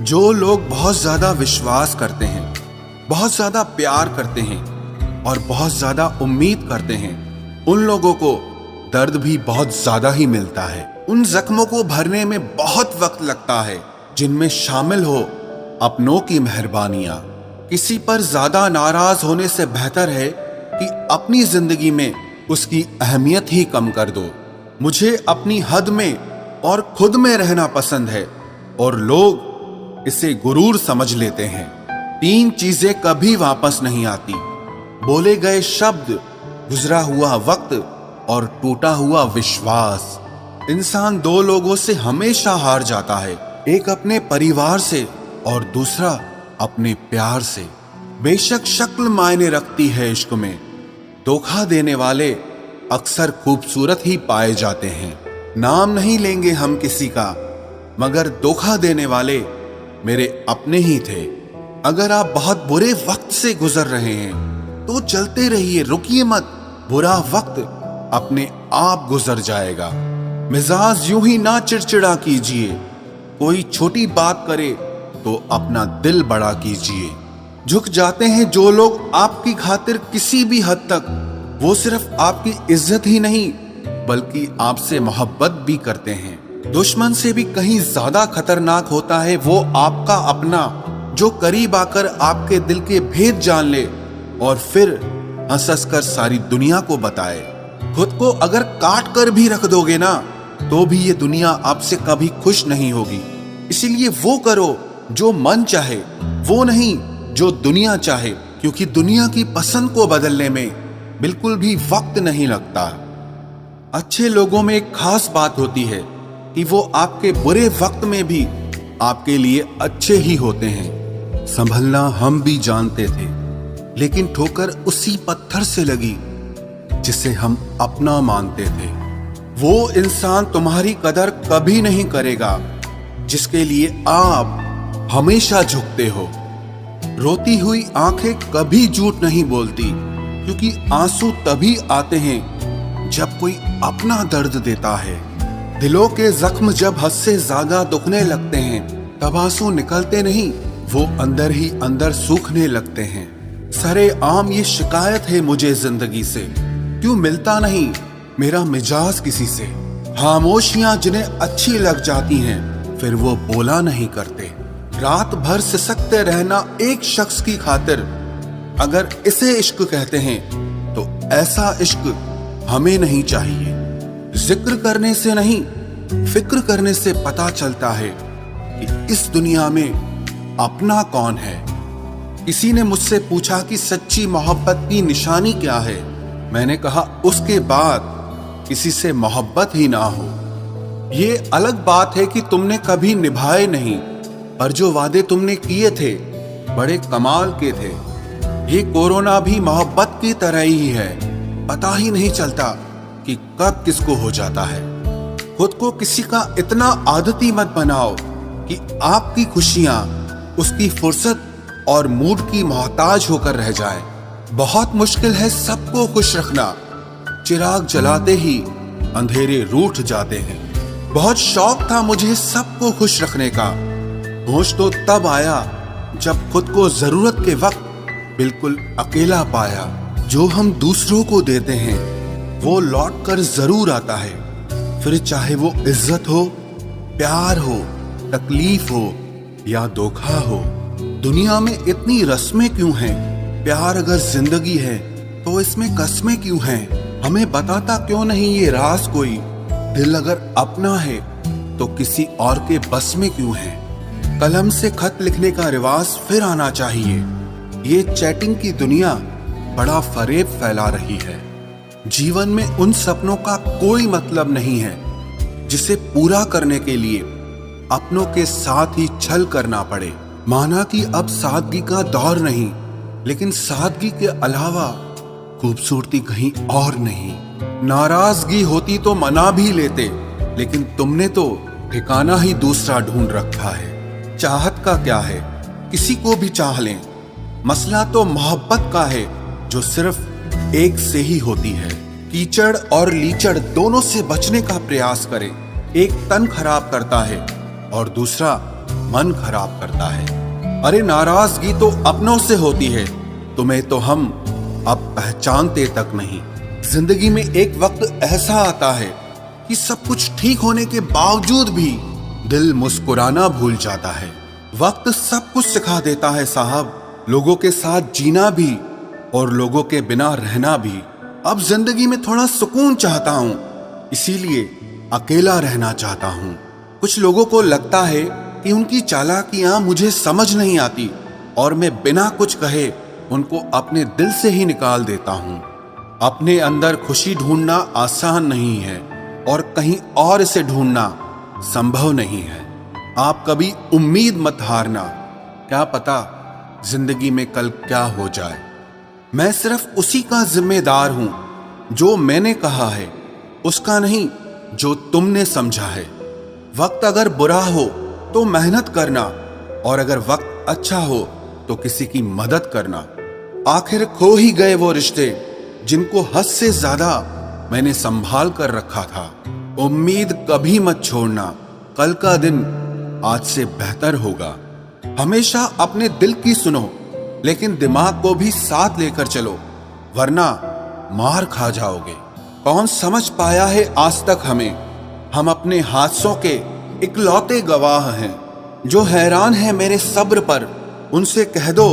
जो लोग बहुत ज्यादा विश्वास करते हैं, बहुत ज्यादा प्यार करते हैं और बहुत ज्यादा उम्मीद करते हैं, उन लोगों को दर्द भी बहुत ज्यादा ही मिलता है। उन जख्मों को भरने में बहुत वक्त लगता है, जिनमें शामिल हो अपनों की मेहरबानियां। किसी पर ज्यादा नाराज होने से बेहतर है कि अपनी जिंदगी में उसकी अहमियत ही कम कर दो। मुझे अपनी हद में और खुद में रहना पसंद है और लोग इसे गुरूर समझ लेते हैं। 3 चीजें कभी वापस नहीं आती: बोले गए शब्द, गुजरा हुआ वक्त और टूटा हुआ विश्वास। इंसान 2 लोगों से हमेशा हार जाता है, एक अपने परिवार से और दूसरा अपने प्यार से। बेशक शक्ल मायने रखती है इश्क में, धोखा देने वाले अक्सर खूबसूरत ही पाए जाते हैं। नाम नहीं लेंगे हम किसी का, मगर धोखा देने वाले मेरे अपने ही थे। अगर आप बहुत बुरे वक्त से गुजर रहे हैं तो चलते रहिए, रुकिए मत। बुरा वक्त अपने आप गुजर जाएगा। मिजाज यूं ही ना चिड़चिड़ा कीजिए, कोई छोटी बात करे तो अपना दिल बड़ा कीजिए। झुक जाते हैं जो लोग आपकी खातिर किसी भी हद तक। वो सिर्फ आपकी इज्जत ही नहीं बल्कि आपसे मोहब्बत भी करते हैं। दुश्मन से भी कहीं ज्यादा खतरनाक होता है वो आपका अपना, जो करीब आकर आपके दिल के भेद जान ले और फिर हंस हंस कर सारी दुनिया को बताए। खुद को अगर काट कर भी रख दोगे ना तो भी ये दुनिया आपसे कभी खुश नहीं होगी। इसीलिए वो करो जो मन चाहे, वो नहीं जो दुनिया चाहे, क्योंकि दुनिया की पसंद को बदलने में बिल्कुल भी वक्त नहीं लगता। अच्छे लोगों में एक खास बात होती है कि वो आपके बुरे वक्त में भी आपके लिए अच्छे ही होते हैं। संभलना हम भी जानते थे, लेकिन ठोकर उसी पत्थर से लगी जिसे हम अपना मानते थे। वो इंसान तुम्हारी कदर कभी नहीं करेगा जिसके लिए आप हमेशा झुकते हो। रोती हुई आंखें कभी झूठ नहीं बोलती, क्योंकि आंसू तभी आते हैं जब कोई अपना दर्द देता है। दिलों के जख्म जब हद से ज्यादा दुखने लगते हैं तब आंसू निकलते नहीं, वो अंदर ही अंदर सूखने लगते हैं। सरेआम ये शिकायत है मुझे जिंदगी से, क्यों मिलता नहीं मेरा मिजाज किसी से। खामोशियां जिन्हें अच्छी लग जाती हैं फिर वो बोला नहीं करते। रात भर सिसकते रहना एक शख्स की खातिर, अगर इसे इश्क कहते हैं तो ऐसा इश्क हमें नहीं चाहिए। जिक्र करने से नहीं, फिक्र करने से पता चलता है कि इस दुनिया में अपना कौन है। किसी ने मुझसे पूछा कि सच्ची मोहब्बत की निशानी क्या है। मैंने कहा उसके बाद किसी से मोहब्बत ही ना हो। ये अलग बात है कि तुमने कभी निभाए नहीं, पर जो वादे तुमने किए थे बड़े कमाल के थे। ये कोरोना भी मोहब्बत की तरह ही है, पता ही नहीं चलता कि कब किसको हो जाता है। खुद को किसी का इतना आदती मत बनाओ कि आपकी खुशियां उसकी फुर्सत और मूड की मोहताज होकर रह जाए। बहुत मुश्किल है सबको खुश रखना, चिराग जलाते ही अंधेरे रूठ जाते हैं। बहुत शौक था मुझे सबको खुश रखने का, होश तो तब आया जब खुद को जरूरत के वक्त बिल्कुल अकेला पाया। जो हम दूसरों को देते हैं वो लौट कर जरूर आता है, फिर चाहे वो इज्जत हो, प्यार हो, तकलीफ हो या धोखा हो। दुनिया में इतनी रस्में क्यों हैं? प्यार अगर जिंदगी है तो इसमें कस्में क्यों हैं? हमें बताता क्यों नहीं ये राज कोई? दिल अगर अपना है तो किसी और के बस में क्यों है? कलम से खत लिखने का रिवाज फिर आना चाहिए। ये चैटिंग की दुनिया बड़ा फरेब फैला रही है। जीवन में उन सपनों का कोई मतलब नहीं है जिसे पूरा करने के लिए अपनों के साथ ही छल करना पड़े। माना कि अब सादगी का दौर नहीं, लेकिन सादगी के अलावा खूबसूरती कहीं और नहीं। नाराजगी होती तो मना भी लेते, लेकिन तुमने तो ठिकाना ही दूसरा ढूंढ रखा है। चाहत का क्या है, किसी को भी चाह लें। मसला तो मोहब्बत का है जो सिर्फ एक से ही होती है। कीचड़ और लीचड़ दोनों से बचने का प्रयास करें। एक तन खराब करता है और दूसरा मन खराब करता है। अरे नाराजगी तो अपनों से होती है, तुम्हें तो हम अब पहचानते तक नहीं। जिंदगी में एक वक्त ऐसा आता है कि सब कुछ ठीक होने के बावजूद भी दिल मुस्कुराना भूल जाता है। वक्त सब कुछ सिखा देता है साहब, लोगों के साथ जीना भी और लोगों के बिना रहना भी। अब जिंदगी में थोड़ा सुकून चाहता हूँ, इसीलिए अकेला रहना चाहता हूँ। कुछ लोगों को लगता है कि उनकी चालाकियां मुझे समझ नहीं आती और मैं बिना कुछ कहे उनको अपने दिल से ही निकाल देता हूँ। अपने अंदर खुशी ढूंढना आसान नहीं है और कहीं और इसे ढूंढना संभव नहीं है। आप कभी उम्मीद मत हारना, क्या पता जिंदगी में कल क्या हो जाए। मैं सिर्फ उसी का जिम्मेदार हूं जो मैंने कहा है, उसका नहीं जो तुमने समझा है। वक्त अगर बुरा हो तो मेहनत करना और अगर वक्त अच्छा हो तो किसी की मदद करना। आखिर खो ही गए वो रिश्ते जिनको हद से ज्यादा मैंने संभाल कर रखा था। उम्मीद कभी मत छोड़ना, कल का दिन आज से बेहतर होगा। हमेशा अपने दिल की सुनो, लेकिन दिमाग को भी साथ लेकर चलो, वरना मार खा जाओगे। कौन समझ पाया है आज तक हमें? हम अपने हादसों के इकलौते गवाह हैं। जो हैरान है मेरे सब्र पर, उनसे कह दो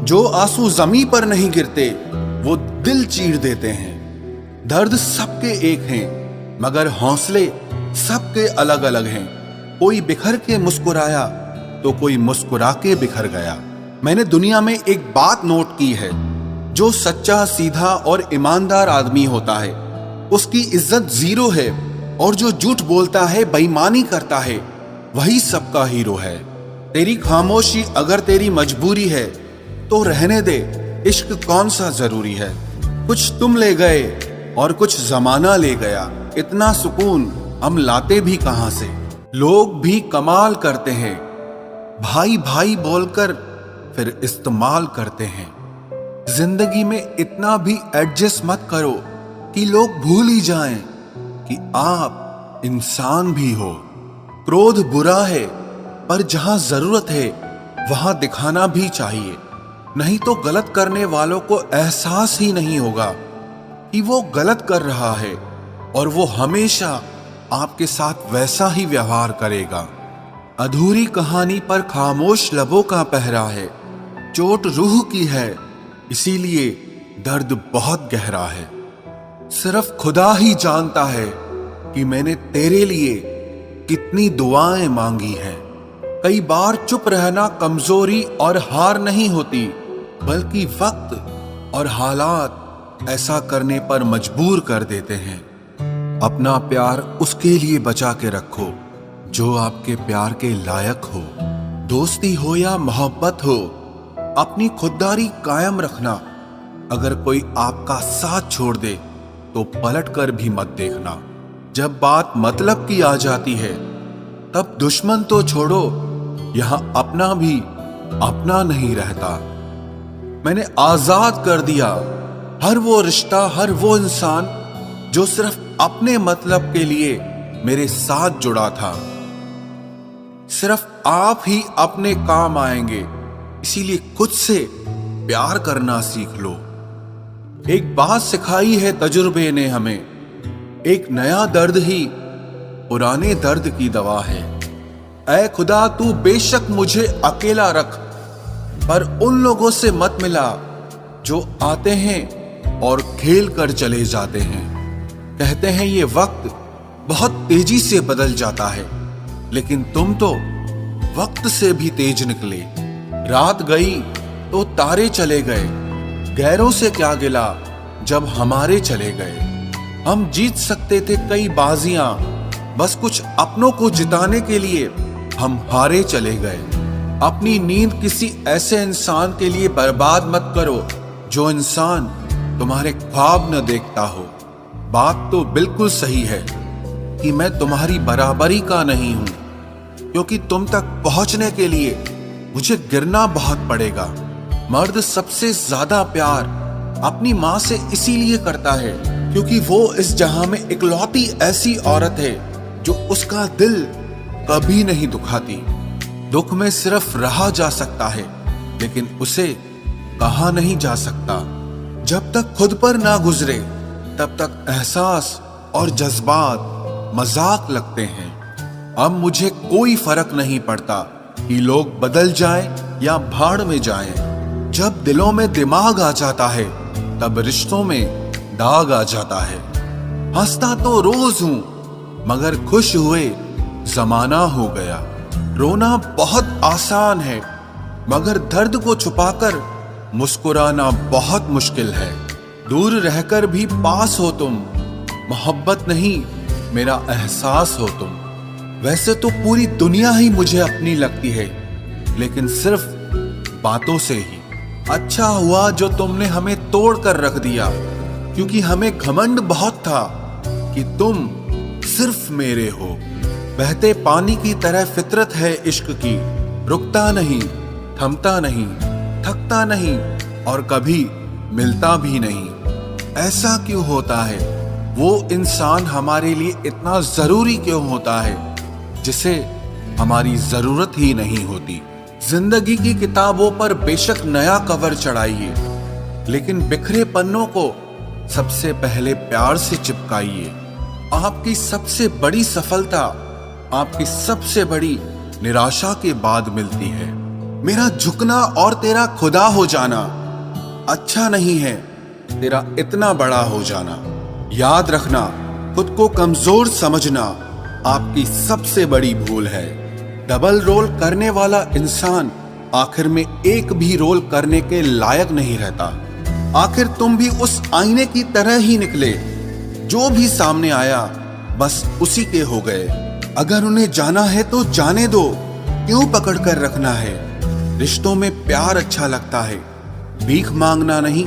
जो आंसू जमीन पर नहीं गिरते वो दिल चीर देते हैं। दर्द सबके एक हैं, मगर हौसले सबके अलग अलग हैं। कोई बिखर के मुस्कुराया तो कोई मुस्कुरा के बिखर गया। मैंने दुनिया में एक बात नोट की है, जो सच्चा, सीधा और ईमानदार आदमी होता है उसकी इज्जत जीरो है, और जो झूठ बोलता है, बेईमानी करता है, वही सबका हीरो है। तेरी खामोशी अगर तेरी मजबूरी है तो रहने दे, इश्क कौन सा जरूरी है। कुछ तुम ले गए और कुछ जमाना ले गया, इतना सुकून हम लाते भी कहां से। लोग भी कमाल करते हैं, भाई भाई बोलकर फिर इस्तेमाल करते हैं। जिंदगी में इतना भी एडजस्ट मत करो कि लोग भूल ही जाएं कि आप इंसान भी हो। क्रोध बुरा है, पर जहां जरूरत है वहां दिखाना भी चाहिए, नहीं तो गलत करने वालों को एहसास ही नहीं होगा कि वो गलत कर रहा है और वो हमेशा आपके साथ वैसा ही व्यवहार करेगा। अधूरी कहानी पर खामोश लबों का पहरा है, चोट रूह की है, इसीलिए दर्द बहुत गहरा है। सिर्फ खुदा ही जानता है कि मैंने तेरे लिए कितनी दुआएं मांगी हैं। कई बार चुप रहना कमजोरी और हार नहीं होती, बल्कि वक्त और हालात ऐसा करने पर मजबूर कर देते हैं। अपना प्यार उसके लिए बचा के रखो जो आपके प्यार के लायक हो। दोस्ती हो या मोहब्बत हो, अपनी खुददारी कायम रखना। अगर कोई आपका साथ छोड़ दे तो पलट कर भी मत देखना। जब बात मतलब की आ जाती है तब दुश्मन तो छोड़ो, यहां अपना भी अपना नहीं रहता। मैंने आजाद कर दिया हर वो रिश्ता, हर वो इंसान जो सिर्फ अपने मतलब के लिए मेरे साथ जुड़ा था। सिर्फ आप ही अपने काम आएंगे, इसीलिए खुद से प्यार करना सीख लो। एक बात सिखाई है तजुर्बे ने हमें, एक नया दर्द ही पुराने दर्द की दवा है। ऐ खुदा तू बेशक मुझे अकेला रख, पर उन लोगों से मत मिला जो आते हैं और खेल कर चले जाते हैं। कहते हैं ये वक्त बहुत तेजी से बदल जाता है, लेकिन तुम तो वक्त से भी तेज निकले। रात गई तो तारे चले गए, गैरों से क्या गिला जब हमारे चले गए। हम जीत सकते थे कई बाजियां, बस कुछ अपनों को जिताने के लिए हम हारे चले गए। अपनी नींद किसी ऐसे इंसान के लिए बर्बाद मत करो जो इंसान तुम्हारे ख्वाब न देखता हो। बात तो बिल्कुल सही है कि मैं तुम्हारी बराबरी का नहीं हूं, क्योंकि तुम तक पहुंचने के लिए मुझे गिरना बहुत पड़ेगा। मर्द सबसे ज्यादा प्यार अपनी मां से इसीलिए करता है क्योंकि वो इस जहां में इकलौती ऐसी औरत है जो उसका दिल कभी नहीं दुखाती। दुख में सिर्फ रहा जा सकता है, लेकिन उसे कहा नहीं जा सकता। जब तक खुद पर ना गुजरे तब तक एहसास और जज्बात मजाक लगते हैं। अब मुझे कोई फर्क नहीं पड़ता कि लोग बदल जाएं या भाड़ में जाएं। जब दिलों में दिमाग आ जाता है तब रिश्तों में दाग आ जाता है। हंसता तो रोज हूं, मगर खुश हुए जमाना हो गया। रोना बहुत आसान है, मगर दर्द को छुपाकर मुस्कुराना बहुत मुश्किल है। दूर रहकर भी पास हो तुम, मोहब्बत नहीं मेरा एहसास हो तुम। वैसे तो पूरी दुनिया ही मुझे अपनी लगती है, लेकिन सिर्फ बातों से ही। अच्छा हुआ जो तुमने हमें तोड़ कर रख दिया, क्योंकि हमें घमंड बहुत था कि तुम सिर्फ मेरे हो। बहते पानी की तरह फितरत है इश्क की, रुकता नहीं, थमता नहीं, थकता नहीं और कभी मिलता भी नहीं। ऐसा क्यों होता है? वो इंसान हमारे लिए इतना जरूरी क्यों होता है जिसे हमारी जरूरत ही नहीं होती? जिंदगी की किताबों पर बेशक नया कवर चढ़ाइए, लेकिन बिखरे पन्नों को सबसे पहले प्यार से चिपकाइए। आपकी सबसे बड़ी सफलता आपकी सबसे बड़ी निराशा के बाद मिलती है। मेरा झुकना और तेरा खुदा हो जाना अच्छा नहीं है, तेरा इतना बड़ा हो जाना। याद रखना, खुद को कमजोर समझना आपकी सबसे बड़ी भूल है। डबल रोल करने वाला इंसान आखिर में एक भी रोल करने के लायक नहीं रहता। आखिर तुम भी उस आईने की तरह ही निकले, जो भी सामने आया बस उसी के हो गए। अगर उन्हें जाना है तो जाने दो, क्यों पकड़ कर रखना है? रिश्तों में प्यार अच्छा लगता है, भीख मांगना नहीं,